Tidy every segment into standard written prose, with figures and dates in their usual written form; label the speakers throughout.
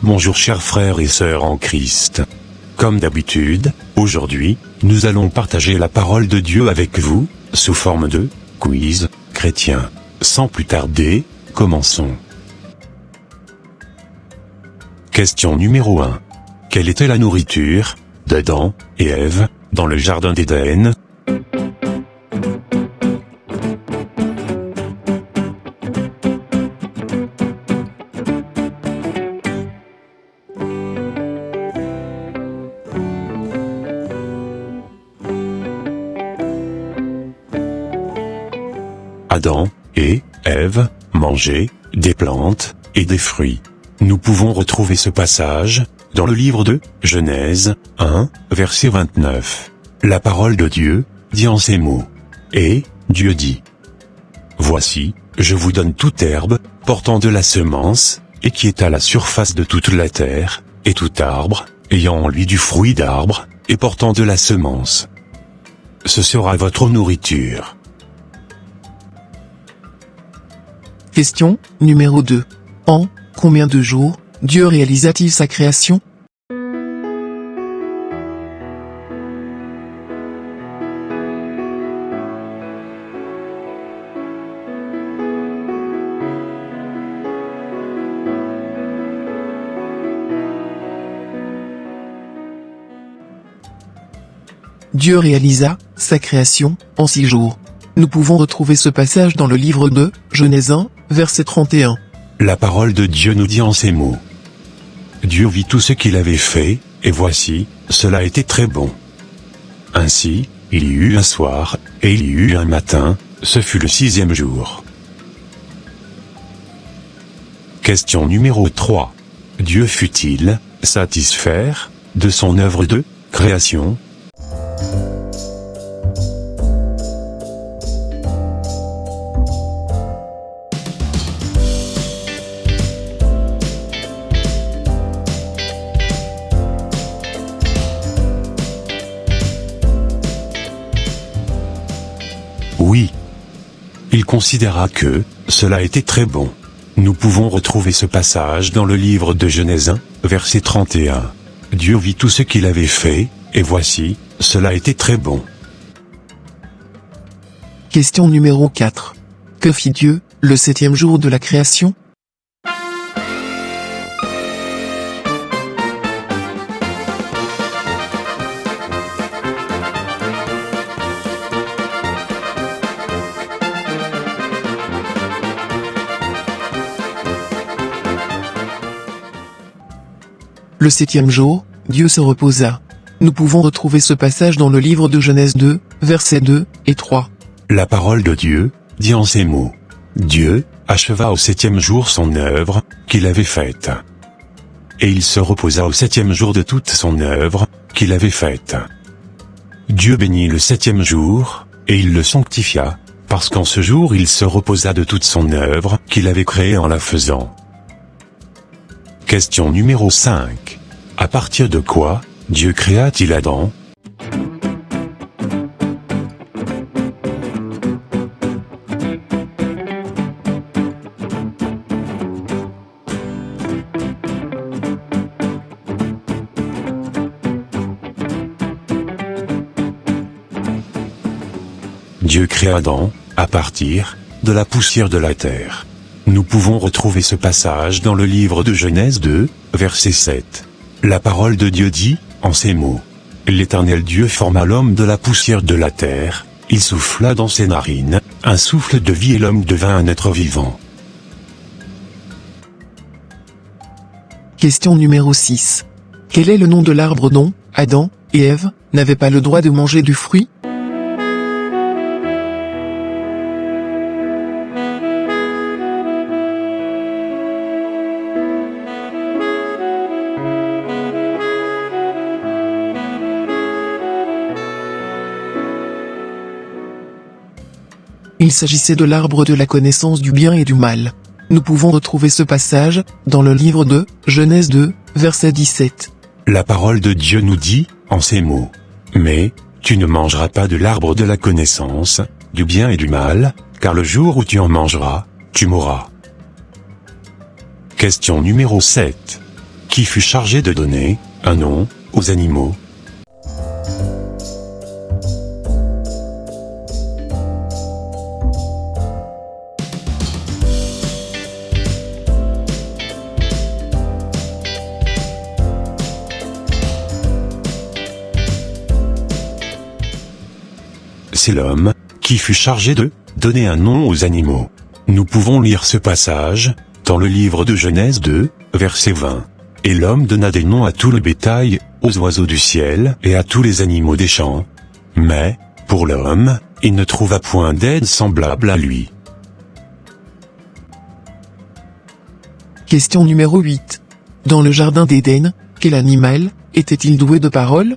Speaker 1: Bonjour chers frères et sœurs en Christ. Comme d'habitude, aujourd'hui, nous allons partager la parole de Dieu avec vous, sous forme de quiz chrétien. Sans plus tarder, commençons. Question numéro 1. Quelle était la nourriture d'Adam et Ève dans le jardin d'Éden? Adam et Ève mangeaient des plantes et des fruits. Nous pouvons retrouver ce passage dans le livre de Genèse 1, verset 29. La parole de Dieu dit en ces mots. Et Dieu dit: Voici, je vous donne toute herbe portant de la semence, et qui est à la surface de toute la terre, et tout arbre ayant en lui du fruit d'arbre, et portant de la semence. Ce sera votre nourriture.
Speaker 2: Question numéro 2. En combien de jours Dieu réalisa-t-il sa création? Dieu réalisa sa création en 6 jours. Nous pouvons retrouver ce passage dans le livre de Genèse 1, verset 31.
Speaker 1: La parole de Dieu nous dit en ces mots. Dieu vit tout ce qu'il avait fait, et voici, cela était très bon. Ainsi, il y eut un soir, et il y eut un matin, ce fut le 6e jour. Question numéro 3. Dieu fut-il satisfaire de son œuvre de création? Oui. Il considéra que cela était très bon. Nous pouvons retrouver ce passage dans le livre de Genèse 1, verset 31. Dieu vit tout ce qu'il avait fait, et voici, cela était très bon.
Speaker 2: Question numéro 4. Que fit Dieu le 7e jour de la création? Le 7e jour, Dieu se reposa. Nous pouvons retrouver ce passage dans le livre de Genèse 2, versets 2 et 3.
Speaker 1: La parole de Dieu dit en ces mots. Dieu acheva au 7e jour son œuvre qu'il avait faite. Et il se reposa au 7e jour de toute son œuvre qu'il avait faite. Dieu bénit le 7e jour, et il le sanctifia, parce qu'en ce jour il se reposa de toute son œuvre qu'il avait créée en la faisant. Question numéro 5. À partir de quoi Dieu créa-t-il Adam? Dieu créa Adam à partir de la poussière de la terre. Nous pouvons retrouver ce passage dans le livre de Genèse 2, verset 7. La parole de Dieu dit, en ces mots. L'Éternel Dieu forma l'homme de la poussière de la terre, il souffla dans ses narines, un souffle de vie et l'homme devint un être vivant.
Speaker 2: Question numéro 6. Quel est le nom de l'arbre dont Adam et Ève n'avaient pas le droit de manger du fruit? Il s'agissait de l'arbre de la connaissance du bien et du mal. Nous pouvons retrouver ce passage dans le livre de Genèse 2, verset 17.
Speaker 1: La parole de Dieu nous dit, en ces mots. Mais, tu ne mangeras pas de l'arbre de la connaissance, du bien et du mal, car le jour où tu en mangeras, tu mourras. Question numéro 7. qui fut chargé de donner un nom aux animaux. C'est l'homme qui fut chargé de donner un nom aux animaux. Nous pouvons lire ce passage dans le livre de Genèse 2, verset 20. Et l'homme donna des noms à tout le bétail, aux oiseaux du ciel et à tous les animaux des champs. Mais, pour l'homme, il ne trouva point d'aide semblable à lui.
Speaker 2: Question numéro 8. Dans le jardin d'Éden, quel animal était-il doué de parole?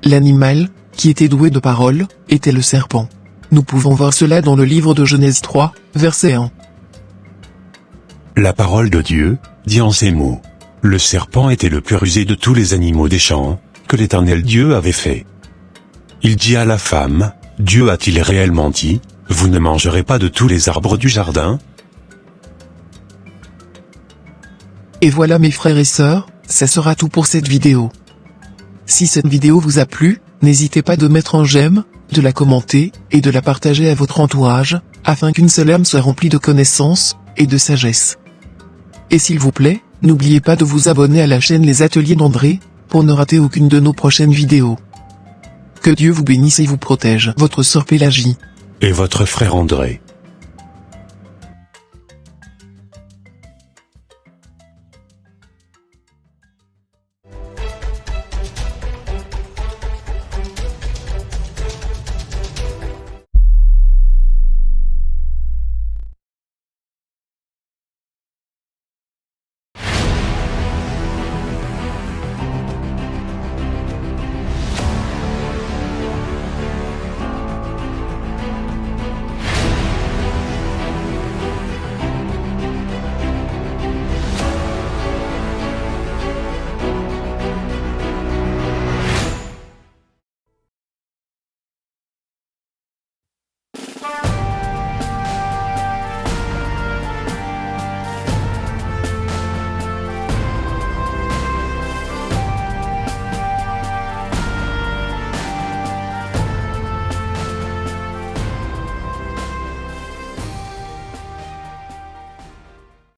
Speaker 2: L'animal, qui était doué de parole, était le serpent. Nous pouvons voir cela dans le livre de Genèse 3, verset 1.
Speaker 1: La parole de Dieu dit en ces mots. Le serpent était le plus rusé de tous les animaux des champs que l'Éternel Dieu avait fait. Il dit à la femme, Dieu a-t-il réellement dit, vous ne mangerez pas de tous les arbres du jardin?
Speaker 2: Et voilà mes frères et sœurs, ça sera tout pour cette vidéo. Si cette vidéo vous a plu, n'hésitez pas de mettre un j'aime, de la commenter, et de la partager à votre entourage, afin qu'une seule âme soit remplie de connaissances, et de sagesse. Et s'il vous plaît, n'oubliez pas de vous abonner à la chaîne Les Ateliers d'André, pour ne rater aucune de nos prochaines vidéos. Que Dieu vous bénisse et vous protège. Votre sœur Pélagie.
Speaker 1: Et votre frère André.